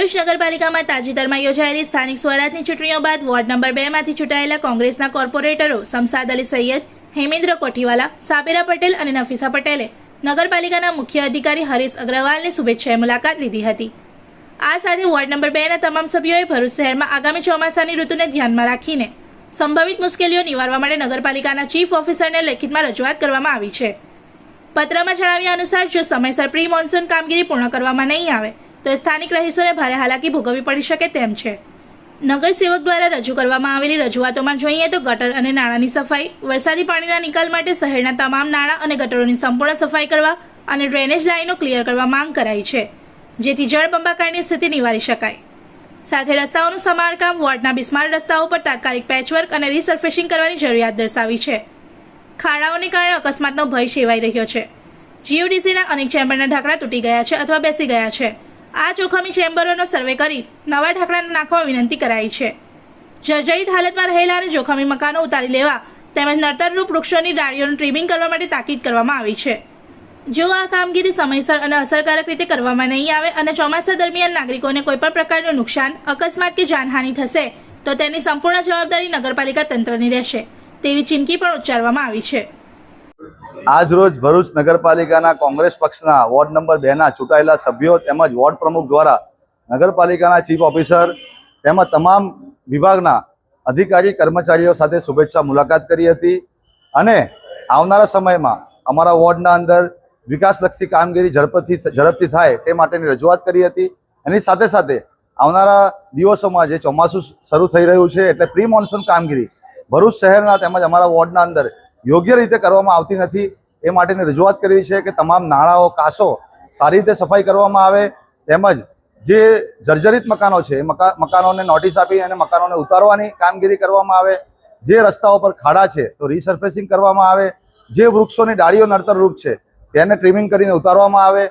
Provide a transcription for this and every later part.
ભરૂચ નગરપાલિકામાં તાજેતરમાં યોજાયેલી સ્થાનિક સ્વરાજની ચૂંટણીઓ બાદ વોર્ડ નંબર 2 માંથી ચૂંટાયેલા કોંગ્રેસના કોર્પોરેટરો શમશાદ અલી સૈયદ, હેમેન્દ્ર કોઠીવાલા, સાબિરા પટેલ અને નફીસા પટેલે નગરપાલિકાના મુખ્ય અધિકારી હરીશ અગ્રવાલની શુભેચ્છા મુલાકાત લીધી હતી। આ સાથે વોર્ડ નંબર 2 ના તમામ સભ્યોએ ભરૂચ શહેરમાં આગામી ચોમાસાની ઋતુને ધ્યાનમાં રાખીને સંભવિત મુશ્કેલીઓ નિવારવા માટે નગરપાલિકાના ચીફ ઓફિસરને લેખિતમાં રજૂઆત કરવામાં આવી છે। પત્રમાં જણાવ્યા અનુસાર જો સમયસર પ્રી મોન્સૂન કામગીરી પૂર્ણ કરવામાં નહીં આવે તો સ્થાનિક રહીશોને ભારે હાલાકી ભોગવવી પડી શકે તેમ છે। નગરસેવક દ્વારા રજૂ કરવામાં આવેલી રજૂઆતોમાં જોઈએ તો ગટર અને નાળાની સફાઈ, વરસાદી પાણીના નિકાલ માટે શહેરના તમામ નાળા અને ગટરોની સંપૂર્ણ સફાઈ કરવા અને ડ્રેનેજ લાઇનો ક્લિયર કરવા માંગ કરાઈ છે, જેથી જળબંબાકારની સ્થિતિ નિવારી શકાય। સાથે રસ્તાઓનું સમારકામ, વોર્ડના બિસ્માર રસ્તાઓ પર તાત્કાલિક પેચવર્ક અને રીસર્ફેસિંગ કરવાની જરૂરિયાત દર્શાવી છે। ખાડાઓને કારણે અકસ્માતનો ભય સેવાઈ રહ્યો છે। જીયુડીસીના અનેક ચેમ્બરના ઢાંકણા તૂટી ગયા છે અથવા બેસી ગયા છે। આ જોખમી ચેમ્બરોનો સર્વે કરી નવા ઢાંકણા નાખવા વિનંતી કરાઈ છે। જર્જરિત હાલતમાં રહેલા અને જોખમી મકાનો ઉતારી લેવા તેમજ નડતરરૂપ વૃક્ષોની ડાળીઓનું ટ્રીમિંગ કરવા માટે તાકીદ કરવામાં આવી છે। જો આ કામગીરી સમયસર અને અસરકારક રીતે કરવામાં નહીં આવે અને ચોમાસા દરમિયાન નાગરિકોને કોઈપણ પ્રકારનું નુકસાન, અકસ્માત કે જાનહાનિ થશે તો તેની સંપૂર્ણ જવાબદારી નગરપાલિકા તંત્રની રહેશે તેવી ચીમકી પણ ઉચ્ચારવામાં આવી છે। આજ રોજ ભરૂચ નગરપાલિકાના કોંગ્રેસ પક્ષના વોર્ડ નંબર 2 ના ચૂંટાયેલા સભ્યો તેમજ વોર્ડ પ્રમુખ દ્વારા નગરપાલિકાના ચીફ ઓફિસર તેમજ તમામ વિભાગના અધિકારી કર્મચારીઓ સાથે શુભેચ્છા મુલાકાત કરી હતી અને આવનારા સમયમાં અમારા વોર્ડના અંદર વિકાસલક્ષી કામગીરી ઝડપથી થાય તે માટેની રજૂઆત કરી હતી। એની સાથે સાથે આવનારા દિવસોમાં જે ચોમાસું શરૂ થઈ રહ્યું છે એટલે પ્રી મોન્સૂન કામગીરી ભરૂચ શહેરના તેમજ અમારા વોર્ડના અંદર યોગ્ય રીતે કરવામાં આવતી નથી, એ માટેની રજૂઆત કરી છે કે તમામ નાળાઓ, કાસો સારી રીતે સફાઈ કરવામાં આવે તેમજ જે જર્જરિત મકાનો છે એ મકાનોને નોટિસ આપી અને મકાનોને ઉતારવાની કામગીરી કરવામાં આવે। જે રસ્તાઓ પર ખાડા છે તો રીસર્ફેસિંગ કરવામાં આવે। જે વૃક્ષોની ડાળીઓ નડતરરૂપ છે તેને ટ્રીમિંગ કરીને ઉતારવામાં આવે।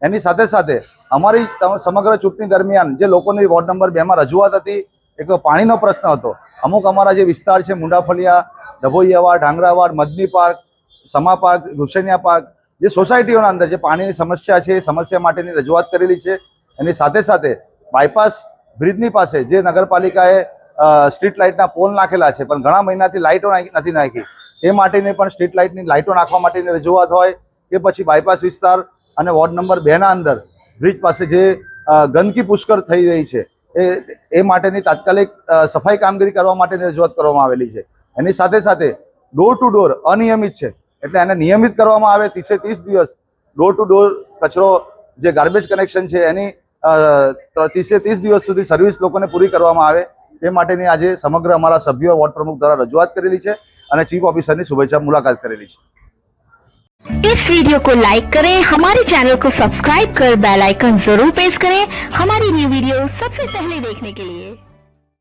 એની સાથે સાથે અમારી સમગ્ર ચૂંટણી દરમિયાન જે લોકોની વોર્ડ નંબર 2 માં રજૂઆત હતી, એક તો પાણીનો પ્રશ્ન હતો। અમુક અમારા જે વિસ્તાર છે મુંડાફળિયા, ડભોઈયાવાડ, ઢાંગરાવાડ, મદની પાર્ક, સમા પાર્ક, હુસેનિયા પાર્ક, જે સોસાયટીઓના અંદર જે પાણીની સમસ્યા છે એ સમસ્યા માટેની રજૂઆત કરેલી છે। એની સાથે સાથે બાયપાસ બ્રિજની પાસે જે નગરપાલિકાએ સ્ટ્રીટ લાઇટના પોલ નાખેલા છે પણ ઘણા મહિનાથી લાઇટો નથી નાખી, એ માટેની પણ સ્ટ્રીટ લાઇટની લાઇટો નાખવા માટેની રજૂઆત હોય કે પછી બાયપાસ વિસ્તાર અને વોર્ડ નંબર 2 ના અંદર બ્રિજ પાસે જે ગંદકી પુષ્કળ થઈ રહી છે એ માટેની તાત્કાલિક સફાઈ કામગીરી કરવા માટેની રજૂઆત કરવામાં આવેલી છે। એની સાથે સાથે ડોર ટુ ડોર અનિયમિત છે એટલે એને નિયમિત કરવામાં આવે। 30 દિવસ ડોર ટુ ડોર કચરો જે ગાર્બેજ કનેક્શન છે એની 30 દિવસ સુધી સર્વિસ લોકોને પૂરી કરવામાં આવે તે માટેની આજે સમગ્ર અમારા સભ્યો વોર્ડ પ્રમુખ દ્વારા રજૂઆત કરેલી છે અને ચीफ ऑफिसर ने शुभेच्छा मुलाकात करेली है। इस वीडियो को लाइक करें, हमारे चैनल को सब्सक्राइब कर बेल आइकन जरूर प्रेस करें हमारी न्यू वीडियो सबसे पहले देखने के लिए।